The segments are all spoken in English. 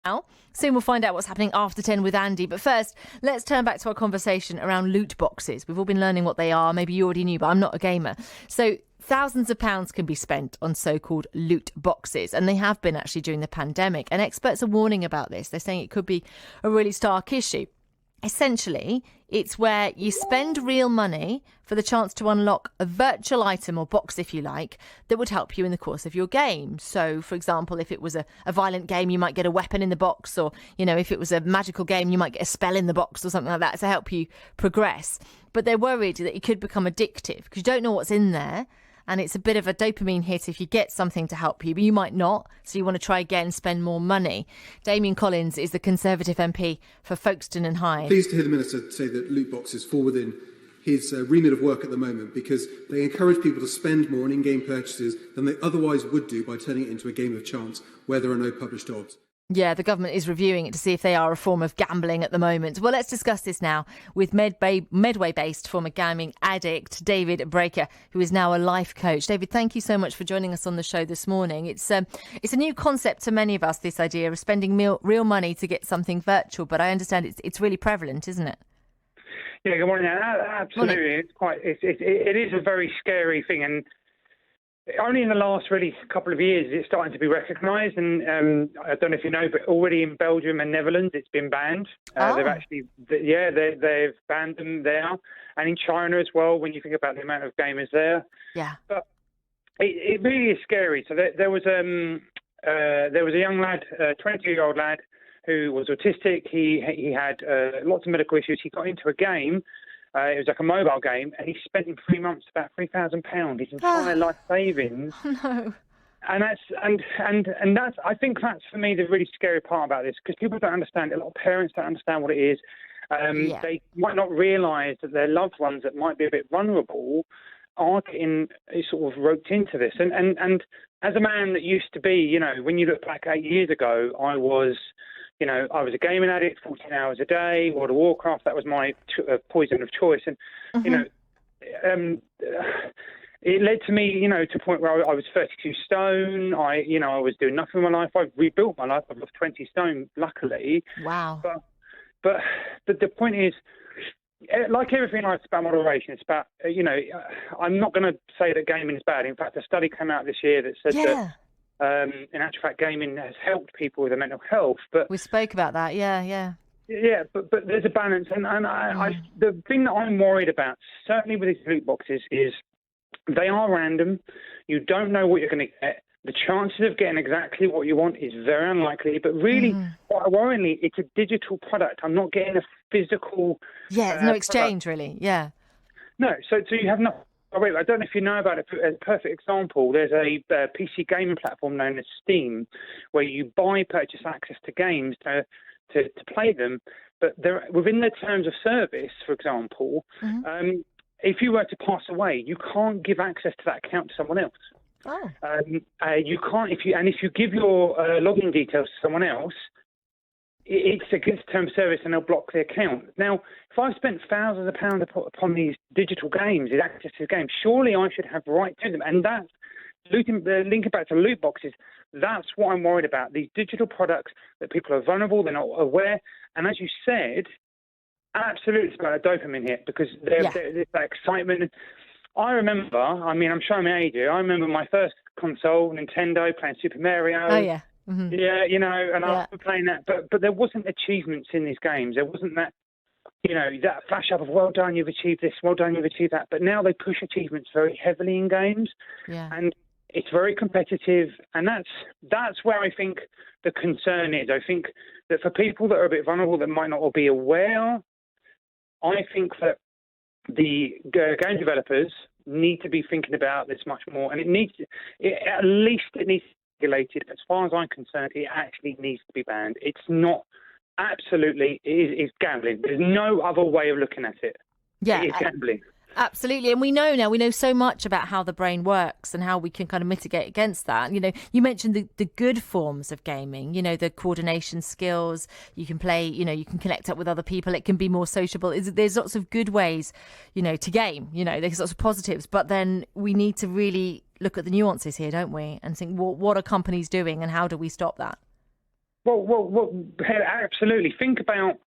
Now, soon we'll find out what's happening after 10 with Andy. But first, let's turn back to our conversation around loot boxes. We've all been learning what they are. Maybe you already knew, but I'm not a gamer. So thousands of pounds can be spent on so-called loot boxes, and they have been actually during the pandemic. And experts are warning about this. They're saying it could be a really stark issue. Essentially, it's where you spend real money for the chance to unlock a virtual item or box, if you like, that would help you in the course of your game. So, for example, if it was a violent game, you might get a weapon in the box, or, if it was a magical game, you might get a spell in the box or something like that to help you progress. But they're worried that it could become addictive because you don't know what's in there. And it's a bit of a dopamine hit if you get something to help you, but you might not. So you want to try again, spend more money. Damien Collins is the Conservative MP for Folkestone and Hyde. Pleased to hear the Minister say that loot boxes fall within his remit of work at the moment, because they encourage people to spend more on in-game purchases than they otherwise would do by turning it into a game of chance where there are no published odds. Yeah, the government is reviewing it to see if they are a form of gambling at the moment. Well, let's discuss this now with Medway-based former gambling addict David Breaker, who is now a life coach. David, thank you so much for joining us on the show this morning. It's a new concept to many of us, this idea of spending real money to get something virtual, but I understand it's really prevalent, isn't it? Yeah, good morning. Absolutely, it is a very scary thing, and only in the last really couple of years it's starting to be recognised. And I don't know if you know, but already in Belgium and Netherlands it's been banned. They've banned them there, and in China as well. When you think about the amount of gamers there, but it really is scary. So there was a young lad, a 20-year-old lad, who was autistic. He had lots of medical issues. He got into a game. It was like a mobile game, and he spent in 3 months about £3,000, his entire life savings. Oh, no. And that's I think that's for me the really scary part about this, because people don't understand. A lot of parents don't understand what it is. They might not realise that their loved ones that might be a bit vulnerable are getting sort of roped into this. And as a man that used to be, when you look back 8 years ago, I was a gaming addict, 14 hours a day, World of Warcraft, that was my poison of choice. And, it led to me, to a point where I was 32 stone. I was doing nothing with my life. I've rebuilt my life. I've lost 20 stone, luckily. Wow. But the point is, like everything in life, it's about moderation. It's about, I'm not going to say that gaming is bad. In fact, a study came out this year that said that, in actual fact, gaming has helped people with their mental health. But we spoke about that, yeah. Yeah, but there's a balance, and the thing that I'm worried about, certainly with these loot boxes, is they are random. You don't know what you're going to get. The chances of getting exactly what you want is very unlikely. But really, quite worryingly, it's a digital product. I'm not getting a physical. Yeah, there's no exchange, really. Yeah. No, so you have no. I don't know if you know about it. As a perfect example, there's a PC gaming platform known as Steam, where you purchase access to games to play them. But within the terms of service, for example, if you were to pass away, you can't give access to that account to someone else. Oh. You can't if you give your login details to someone else, it's against term of service, and they'll block the account. Now, if I've spent thousands of pounds upon these digital games, these access to the games, surely I should have right to them. And that's linking back to loot boxes. That's what I'm worried about. These digital products that people are vulnerable, they're not aware. And as you said, absolutely, it's about a dopamine hit, because there's that excitement. I remember, I'm showing my age here. I remember my first console, Nintendo, playing Super Mario. Oh, yeah. Mm-hmm. Yeah, and I was playing that, but there wasn't achievements in these games. There wasn't that, that flash up of well done, you've achieved this, well done, you've achieved that. But now they push achievements very heavily in games, and it's very competitive, and that's where I think the concern is. I think that for people that are a bit vulnerable, that might not all be aware, I think that the game developers need to be thinking about this much more, and it needs to be regulated. As far as I'm concerned, it actually needs to be banned. It's not absolutely, it's gambling. There's no other way of looking at it. Yeah, it's gambling. Absolutely. And we know so much about how the brain works and how we can kind of mitigate against that. You mentioned the good forms of gaming, the coordination skills. You can play, you can connect up with other people. It can be more sociable. There's lots of good ways, to game, there's lots of positives. But then we need to really look at the nuances here, don't we? And think, what are companies doing and how do we stop that? Well, absolutely. Think about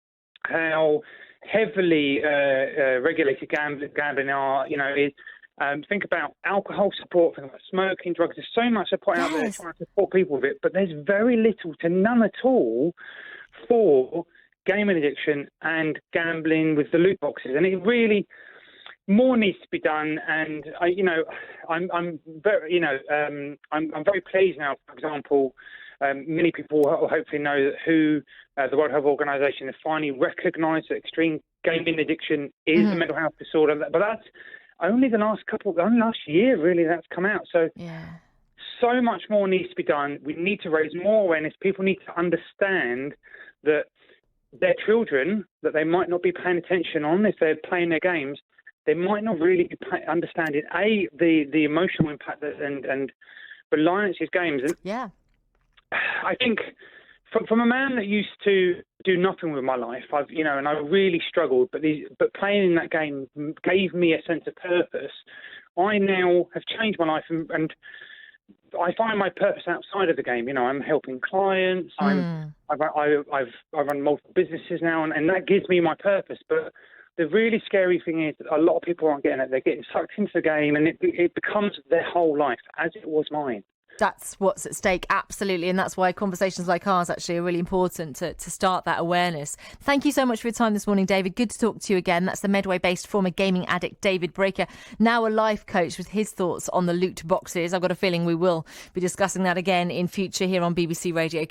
how heavily regulated gambling are. Think about alcohol support, think about smoking, drugs. There's so much support out there trying to support people with it, but there's very little to none at all for gaming addiction and gambling with the loot boxes. And it really more needs to be done. And I'm very pleased now. For example, many people will hopefully know who the World Health Organization has finally recognised that extreme gaming addiction is a mental health disorder. But that's only last year, really, that's come out. So so much more needs to be done. We need to raise more awareness. People need to understand that their children, that they might not be paying attention on if they're playing their games, they might not really be understanding, the emotional impact and reliance these games. And I think from a man that used to do nothing with my life, and I really struggled, but playing in that game gave me a sense of purpose. I now have changed my life, and I find my purpose outside of the game. I'm helping clients. I run multiple businesses now, and that gives me my purpose. But the really scary thing is that a lot of people aren't getting it. They're getting sucked into the game, and it becomes their whole life, as it was mine. That's what's at stake, absolutely. And that's why conversations like ours actually are really important to start that awareness. Thank you so much for your time this morning, David. Good to talk to you again. That's the Medway-based former gaming addict David Breaker, now a life coach, with his thoughts on the loot boxes. I've got a feeling we will be discussing that again in future here on BBC Radio.